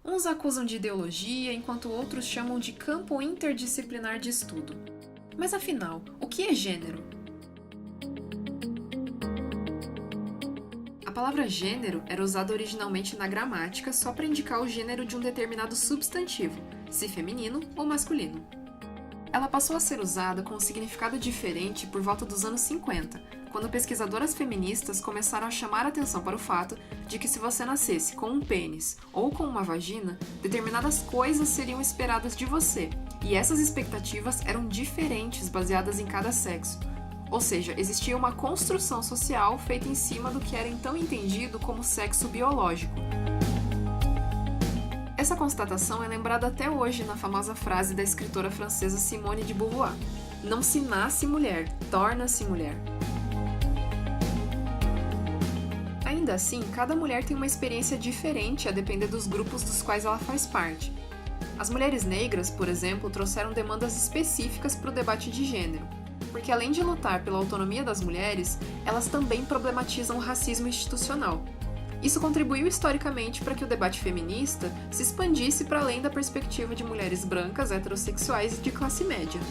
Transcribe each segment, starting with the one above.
Uns acusam de ideologia, enquanto outros chamam de campo interdisciplinar de estudo. Mas afinal, o que é gênero? A palavra gênero era usada originalmente na gramática só para indicar o gênero de um determinado substantivo, se feminino ou masculino. Ela passou a ser usada com um significado diferente por volta dos anos 50, quando pesquisadoras feministas começaram a chamar a atenção para o fato de que se você nascesse com um pênis ou com uma vagina, determinadas coisas seriam esperadas de você, e essas expectativas eram diferentes baseadas em cada sexo. Ou seja, existia uma construção social feita em cima do que era então entendido como sexo biológico. Essa constatação é lembrada até hoje na famosa frase da escritora francesa Simone de Beauvoir: "Não se nasce mulher, torna-se mulher". Ainda assim, cada mulher tem uma experiência diferente a depender dos grupos dos quais ela faz parte. As mulheres negras, por exemplo, trouxeram demandas específicas para o debate de gênero, porque além de lutar pela autonomia das mulheres, elas também problematizam o racismo institucional. Isso contribuiu historicamente para que o debate feminista se expandisse para além da perspectiva de mulheres brancas, heterossexuais e de classe média.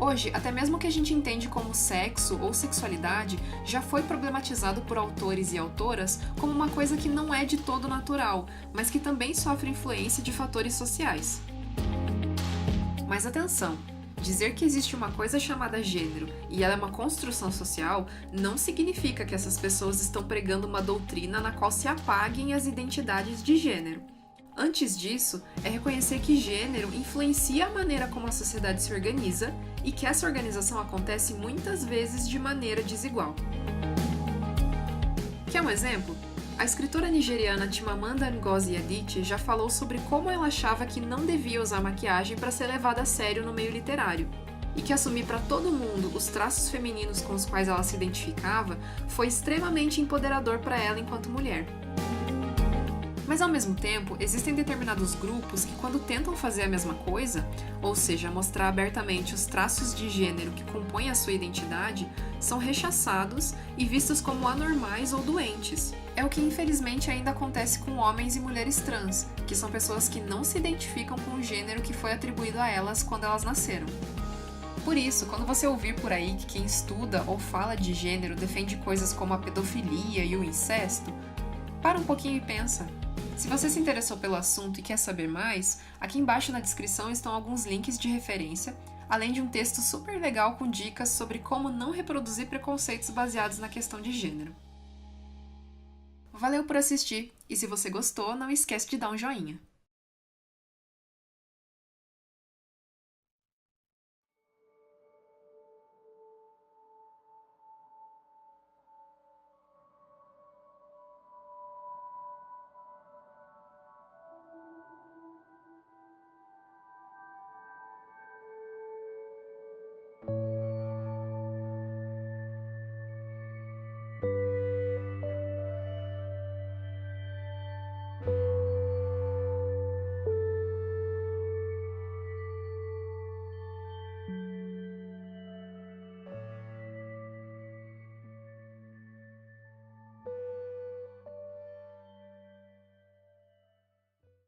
Hoje, até mesmo o que a gente entende como sexo ou sexualidade já foi problematizado por autores e autoras como uma coisa que não é de todo natural, mas que também sofre influência de fatores sociais. Mas atenção! Dizer que existe uma coisa chamada gênero e ela é uma construção social não significa que essas pessoas estão pregando uma doutrina na qual se apaguem as identidades de gênero. Antes disso, é reconhecer que gênero influencia a maneira como a sociedade se organiza e que essa organização acontece muitas vezes de maneira desigual. Quer um exemplo? A escritora nigeriana Chimamanda Ngozi Adichie já falou sobre como ela achava que não devia usar maquiagem para ser levada a sério no meio literário, e que assumir para todo mundo os traços femininos com os quais ela se identificava foi extremamente empoderador para ela enquanto mulher. Mas ao mesmo tempo, existem determinados grupos que, quando tentam fazer a mesma coisa, ou seja, mostrar abertamente os traços de gênero que compõem a sua identidade, são rechaçados e vistos como anormais ou doentes. É o que infelizmente ainda acontece com homens e mulheres trans, que são pessoas que não se identificam com o gênero que foi atribuído a elas quando elas nasceram. Por isso, quando você ouvir por aí que quem estuda ou fala de gênero defende coisas como a pedofilia e o incesto, para um pouquinho e pensa. Se você se interessou pelo assunto e quer saber mais, aqui embaixo na descrição estão alguns links de referência, além de um texto super legal com dicas sobre como não reproduzir preconceitos baseados na questão de gênero. Valeu por assistir, e se você gostou, não esquece de dar um joinha.